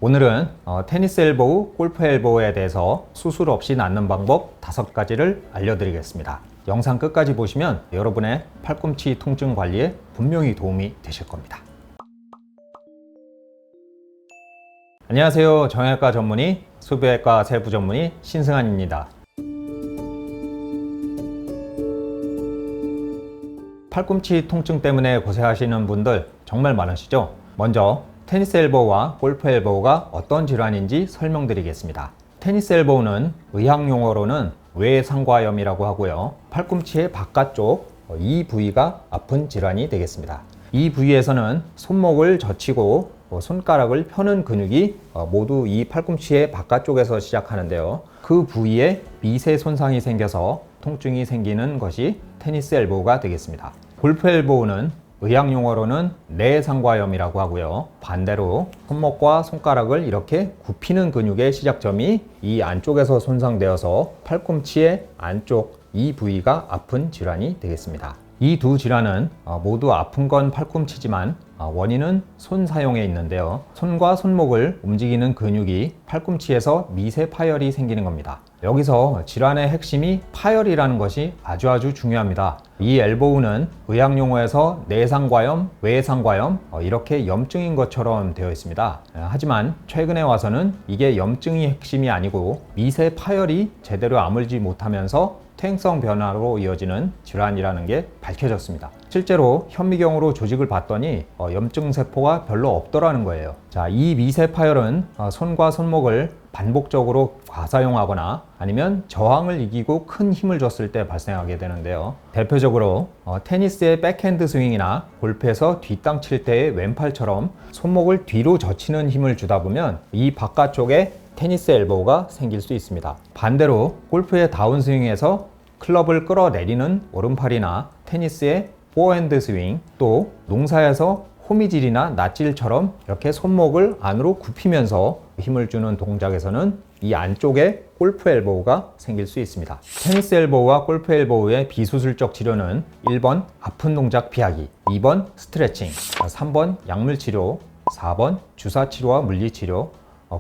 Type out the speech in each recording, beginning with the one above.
오늘은 테니스 엘보우, 골프 엘보우에 대해서 수술 없이 낫는 방법 5가지를 알려드리겠습니다. 영상 끝까지 보시면 여러분의 팔꿈치 통증 관리에 분명히 도움이 되실 겁니다. 안녕하세요. 정형외과 전문의, 수부외과 세부 전문의 신승환입니다. 팔꿈치 통증 때문에 고생하시는 분들 정말 많으시죠? 먼저 테니스 엘보우와 골프 엘보우가 어떤 질환인지 설명드리겠습니다. 테니스 엘보우는 의학 용어로는 외상과염이라고 하고요. 팔꿈치의 바깥쪽 이 부위가 아픈 질환이 되겠습니다. 이 부위에서는 손목을 젖히고 손가락을 펴는 근육이 모두 이 팔꿈치의 바깥쪽에서 시작하는데요. 그 부위에 미세 손상이 생겨서 통증이 생기는 것이 테니스 엘보우가 되겠습니다. 골프 엘보우는 의학 용어로는 내상과염이라고 하고요. 반대로 손목과 손가락을 이렇게 굽히는 근육의 시작점이 이 안쪽에서 손상되어서 팔꿈치의 안쪽 이 부위가 아픈 질환이 되겠습니다. 이 두 질환은 모두 아픈 건 팔꿈치지만 원인은 손 사용에 있는데요. 손과 손목을 움직이는 근육이 팔꿈치에서 미세 파열이 생기는 겁니다. 여기서 질환의 핵심이 파열이라는 것이 아주 중요합니다. 이 엘보우는 의학 용어에서 내상과염, 외상과염 이렇게 염증인 것처럼 되어 있습니다. 하지만 최근에 와서는 이게 염증이 핵심이 아니고 미세 파열이 제대로 아물지 못하면서 퇴행성 변화로 이어지는 질환이라는 게 밝혀졌습니다. 실제로 현미경으로 조직을 봤더니 염증 세포가 별로 없더라는 거예요. 자, 이 미세 파열은 손과 손목을 반복적으로 과사용하거나 아니면 저항을 이기고 큰 힘을 줬을 때 발생하게 되는데요. 대표적으로 테니스의 백핸드 스윙이나 골프에서 뒷땅 칠 때의 왼팔처럼 손목을 뒤로 젖히는 힘을 주다 보면 이 바깥쪽에 테니스 엘보우가 생길 수 있습니다. 반대로 골프의 다운스윙에서 클럽을 끌어내리는 오른팔이나 테니스의 포핸드 스윙, 또 농사에서 호미질이나 낫질처럼 이렇게 손목을 안으로 굽히면서 힘을 주는 동작에서는 이 안쪽에 골프 엘보우가 생길 수 있습니다. 테니스 엘보우와 골프 엘보우의 비수술적 치료는 1번 아픈 동작 피하기, 2번 스트레칭, 3번 약물 치료, 4번 주사 치료와 물리 치료,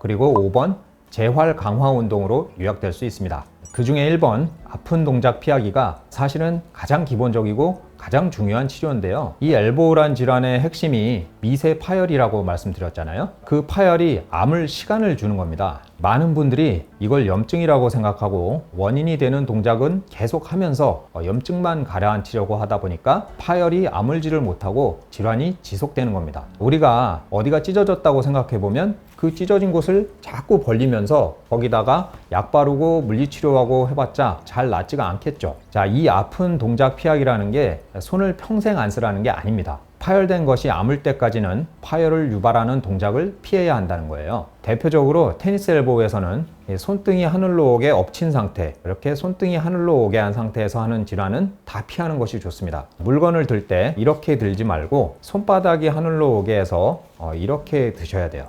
그리고 5번 재활 강화 운동으로 요약될 수 있습니다. 그 중에 1번 아픈 동작 피하기가 사실은 가장 기본적이고 가장 중요한 치료인데요. 이 엘보우란 질환의 핵심이 미세 파열이라고 말씀드렸잖아요. 그 파열이 아물 시간을 주는 겁니다. 많은 분들이 이걸 염증이라고 생각하고 원인이 되는 동작은 계속 하면서 염증만 가라앉히려고 하다 보니까 파열이 아물지를 못하고 질환이 지속되는 겁니다. 우리가 어디가 찢어졌다고 생각해 보면 그 찢어진 곳을 자꾸 벌리면서 거기다가 약 바르고 물리치료하고 해봤자 잘 낫지가 않겠죠. 자, 이 아픈 동작 피하기라는 게 손을 평생 안 쓰라는 게 아닙니다. 파열된 것이 아물 때까지는 파열을 유발하는 동작을 피해야 한다는 거예요. 대표적으로 테니스 엘보우에서는 손등이 하늘로 오게 엎친 상태, 이렇게 손등이 하늘로 오게 한 상태에서 하는 질환은 다 피하는 것이 좋습니다. 물건을 들 때 이렇게 들지 말고 손바닥이 하늘로 오게 해서 이렇게 드셔야 돼요.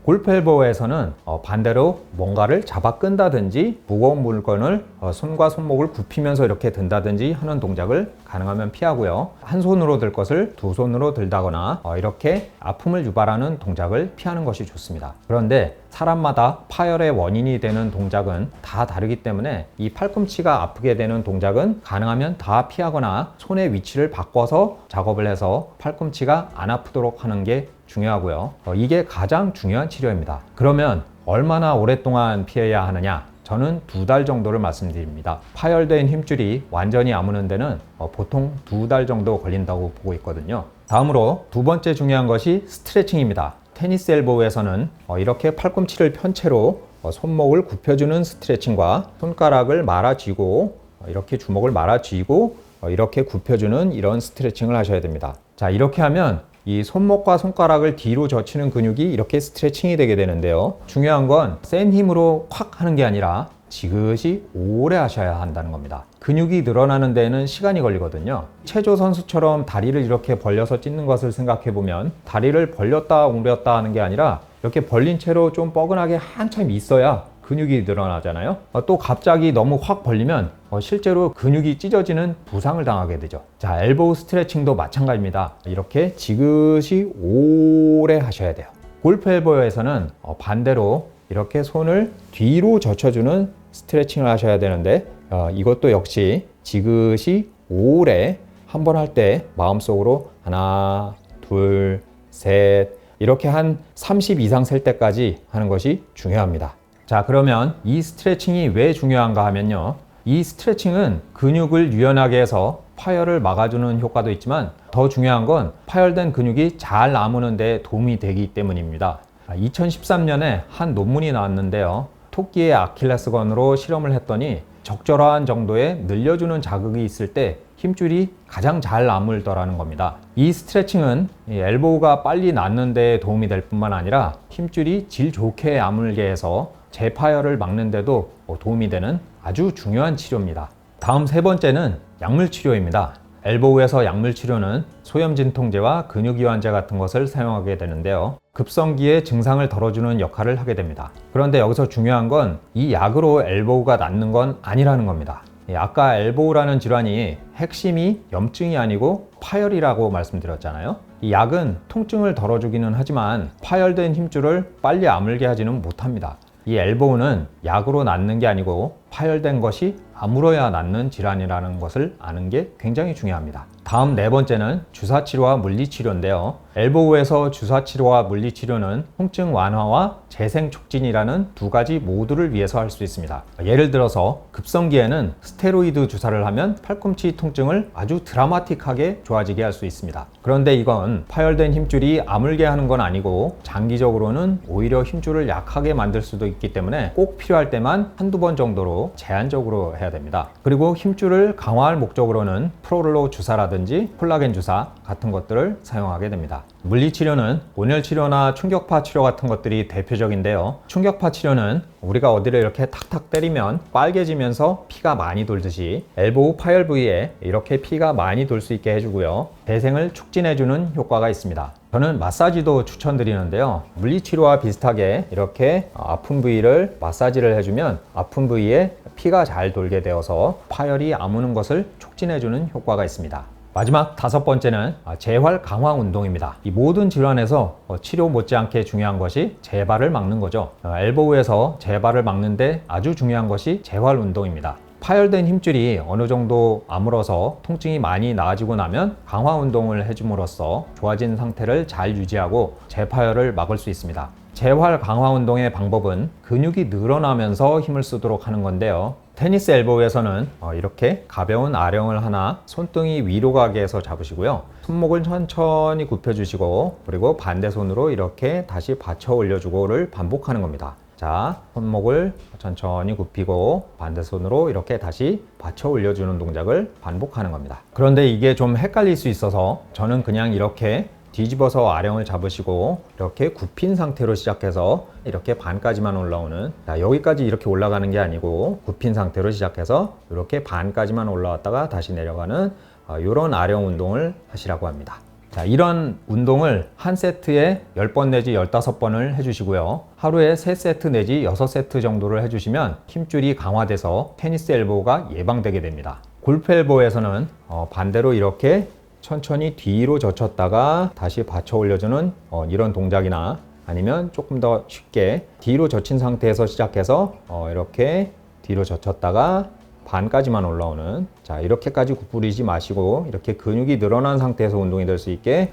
골프 엘보우에서는 반대로 뭔가를 잡아 끈다든지 무거운 물건을 손과 손목을 굽히면서 이렇게 든다든지 하는 동작을 가능하면 피하고요. 한 손으로 들 것을 두 손으로 들다거나 이렇게 아픔을 유발하는 동작을 피하는 것이 좋습니다. 그런데 사람마다 파열의 원인이 되는 동작은 다 다르기 때문에 이 팔꿈치가 아프게 되는 동작은 가능하면 다 피하거나 손의 위치를 바꿔서 작업을 해서 팔꿈치가 안 아프도록 하는 게 중요하고요. 이게 가장 중요한 치료입니다. 그러면 얼마나 오랫동안 피해야 하느냐? 저는 2달 정도를 말씀드립니다. 파열된 힘줄이 완전히 아무는 데는 보통 2달 정도 걸린다고 보고 있거든요. 다음으로 두 번째 중요한 것이 스트레칭입니다. 테니스 엘보우에서는 이렇게 팔꿈치를 편 채로 손목을 굽혀주는 스트레칭과 손가락을 말아 쥐고 이렇게 주먹을 말아 쥐고 이렇게 굽혀주는 이런 스트레칭을 하셔야 됩니다. 자, 이렇게 하면 이 손목과 손가락을 뒤로 젖히는 근육이 이렇게 스트레칭이 되게 되는데요. 중요한 건 센 힘으로 콱 하는 게 아니라 지그시 오래 하셔야 한다는 겁니다. 근육이 늘어나는 데에는 시간이 걸리거든요. 체조 선수처럼 다리를 이렇게 벌려서 찢는 것을 생각해 보면 다리를 벌렸다 옮겼다 하는 게 아니라 이렇게 벌린 채로 좀 뻐근하게 한참 있어야 근육이 늘어나잖아요. 또 갑자기 너무 확 벌리면 실제로 근육이 찢어지는 부상을 당하게 되죠. 자, 엘보우 스트레칭도 마찬가지입니다. 이렇게 지그시 오래 하셔야 돼요. 골프 엘보에서는 반대로 이렇게 손을 뒤로 젖혀주는 스트레칭을 하셔야 되는데 이것도 역시 지그시 오래 한 번 할 때 마음속으로 하나, 둘, 셋 이렇게 한 30 이상 셀 때까지 하는 것이 중요합니다. 자, 그러면 이 스트레칭이 왜 중요한가 하면요. 이 스트레칭은 근육을 유연하게 해서 파열을 막아주는 효과도 있지만 더 중요한 건 파열된 근육이 잘 아무는 데 도움이 되기 때문입니다. 2013년에 한 논문이 나왔는데요. 토끼의 아킬레스건으로 실험을 했더니 적절한 정도의 늘려주는 자극이 있을 때 힘줄이 가장 잘 아물더라는 겁니다. 이 스트레칭은 엘보우가 빨리 낫는 데 도움이 될 뿐만 아니라 힘줄이 질 좋게 아물게 해서 재파열을 막는 데도 도움이 되는 아주 중요한 치료입니다. 다음 세 번째는 약물 치료입니다. 엘보우에서 약물 치료는 소염 진통제와 근육이완제 같은 것을 사용하게 되는데요. 급성기의 증상을 덜어주는 역할을 하게 됩니다. 그런데 여기서 중요한 건 이 약으로 엘보우가 낫는 건 아니라는 겁니다. 아까 엘보우라는 질환이 핵심이 염증이 아니고 파열이라고 말씀드렸잖아요. 이 약은 통증을 덜어주기는 하지만 파열된 힘줄을 빨리 아물게 하지는 못합니다. 이 엘보우는 약으로 낫는 게 아니고 파열된 것이 아물어야 낫는 질환이라는 것을 아는 게 굉장히 중요합니다. 다음 네 번째는 주사치료와 물리치료인데요. 엘보우에서 주사치료와 물리치료는 통증 완화와 재생 촉진이라는 두 가지 모두를 위해서 할 수 있습니다. 예를 들어서 급성기에는 스테로이드 주사를 하면 팔꿈치 통증을 아주 드라마틱하게 좋아지게 할 수 있습니다. 그런데 이건 파열된 힘줄이 아물게 하는 건 아니고 장기적으로는 오히려 힘줄을 약하게 만들 수도 있기 때문에 꼭 필요할 때만 한두 번 정도로 제한적으로 해야 됩니다. 그리고 힘줄을 강화할 목적으로는 프로롤로 주사라든지 콜라겐 주사 같은 것들을 사용하게 됩니다. 물리치료는 온열치료나 충격파 치료 같은 것들이 대표적인데요. 충격파 치료는 우리가 어디를 이렇게 탁탁 때리면 빨개지면서 피가 많이 돌듯이 엘보우 파열 부위에 이렇게 피가 많이 돌 수 있게 해주고요. 대생을 촉진해주는 효과가 있습니다. 저는 마사지도 추천드리는데요. 물리치료와 비슷하게 이렇게 아픈 부위를 마사지를 해주면 아픈 부위에 피가 잘 돌게 되어서 파열이 아무는 것을 촉진해주는 효과가 있습니다. 마지막 다섯 번째는 재활 강화 운동입니다. 이 모든 질환에서 치료 못지않게 중요한 것이 재발을 막는 거죠. 엘보우에서 재발을 막는데 아주 중요한 것이 재활 운동입니다. 파열된 힘줄이 어느 정도 아물어서 통증이 많이 나아지고 나면 강화 운동을 해줌으로써 좋아진 상태를 잘 유지하고 재파열을 막을 수 있습니다. 재활 강화 운동의 방법은 근육이 늘어나면서 힘을 쓰도록 하는 건데요. 테니스 엘보우에서는 이렇게 가벼운 아령을 하나 손등이 위로 가게 해서 잡으시고요. 손목을 천천히 굽혀주시고 그리고 반대 손으로 이렇게 다시 받쳐 올려주고를 반복하는 겁니다. 자, 손목을 천천히 굽히고 반대 손으로 이렇게 다시 받쳐 올려주는 동작을 반복하는 겁니다. 그런데 이게 좀 헷갈릴 수 있어서 저는 그냥 이렇게 뒤집어서 아령을 잡으시고 이렇게 굽힌 상태로 시작해서 이렇게 반까지만 올라오는, 자, 여기까지 이렇게 올라가는 게 아니고 굽힌 상태로 시작해서 이렇게 반까지만 올라왔다가 다시 내려가는 이런 아령 운동을 하시라고 합니다. 자, 이런 운동을 한 세트에 10번 내지 15번을 해주시고요. 하루에 3세트 내지 6세트 정도를 해주시면 힘줄이 강화돼서 테니스 엘보우가 예방되게 됩니다. 골프 엘보우에서는 반대로 이렇게 천천히 뒤로 젖혔다가 다시 받쳐 올려주는 이런 동작이나 아니면 조금 더 쉽게 뒤로 젖힌 상태에서 시작해서 이렇게 뒤로 젖혔다가 반까지만 올라오는, 자, 이렇게까지 구부리지 마시고 이렇게 근육이 늘어난 상태에서 운동이 될 수 있게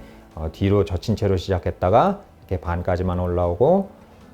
뒤로 젖힌 채로 시작했다가 이렇게 반까지만 올라오고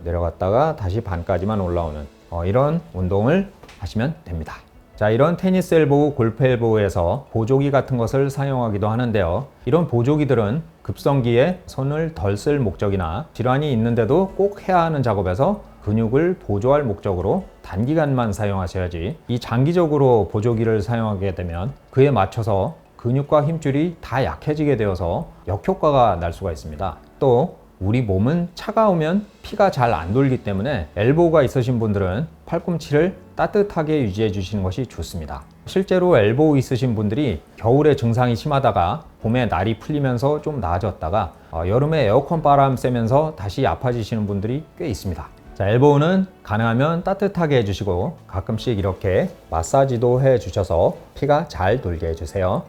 내려갔다가 다시 반까지만 올라오는 이런 운동을 하시면 됩니다. 자, 이런 테니스 엘보우, 골프 엘보우에서 보조기 같은 것을 사용하기도 하는데요. 이런 보조기들은 급성기에 손을 덜 쓸 목적이나 질환이 있는데도 꼭 해야 하는 작업에서 근육을 보조할 목적으로 단기간만 사용하셔야지, 이 장기적으로 보조기를 사용하게 되면 그에 맞춰서 근육과 힘줄이 다 약해지게 되어서 역효과가 날 수가 있습니다. 또 우리 몸은 차가우면 피가 잘 안 돌기 때문에 엘보우가 있으신 분들은 팔꿈치를 따뜻하게 유지해 주시는 것이 좋습니다. 실제로 엘보우 있으신 분들이 겨울에 증상이 심하다가 봄에 날이 풀리면서 좀 나아졌다가 여름에 에어컨 바람 쐬면서 다시 아파지시는 분들이 꽤 있습니다. 자, 엘보우는 가능하면 따뜻하게 해주시고 가끔씩 이렇게 마사지도 해 주셔서 피가 잘 돌게 해주세요.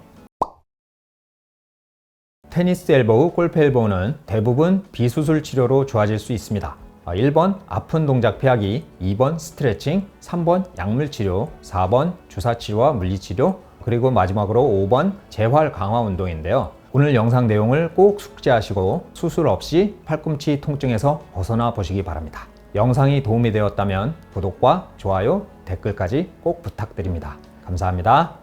테니스 엘보우, 골프 엘보우는 대부분 비수술 치료로 좋아질 수 있습니다. 1번 아픈 동작 피하기, 2번 스트레칭, 3번 약물 치료, 4번 주사 치료와 물리 치료, 그리고 마지막으로 5번 재활 강화 운동인데요. 오늘 영상 내용을 꼭 숙지하시고 수술 없이 팔꿈치 통증에서 벗어나 보시기 바랍니다. 영상이 도움이 되었다면 구독과 좋아요, 댓글까지 꼭 부탁드립니다. 감사합니다.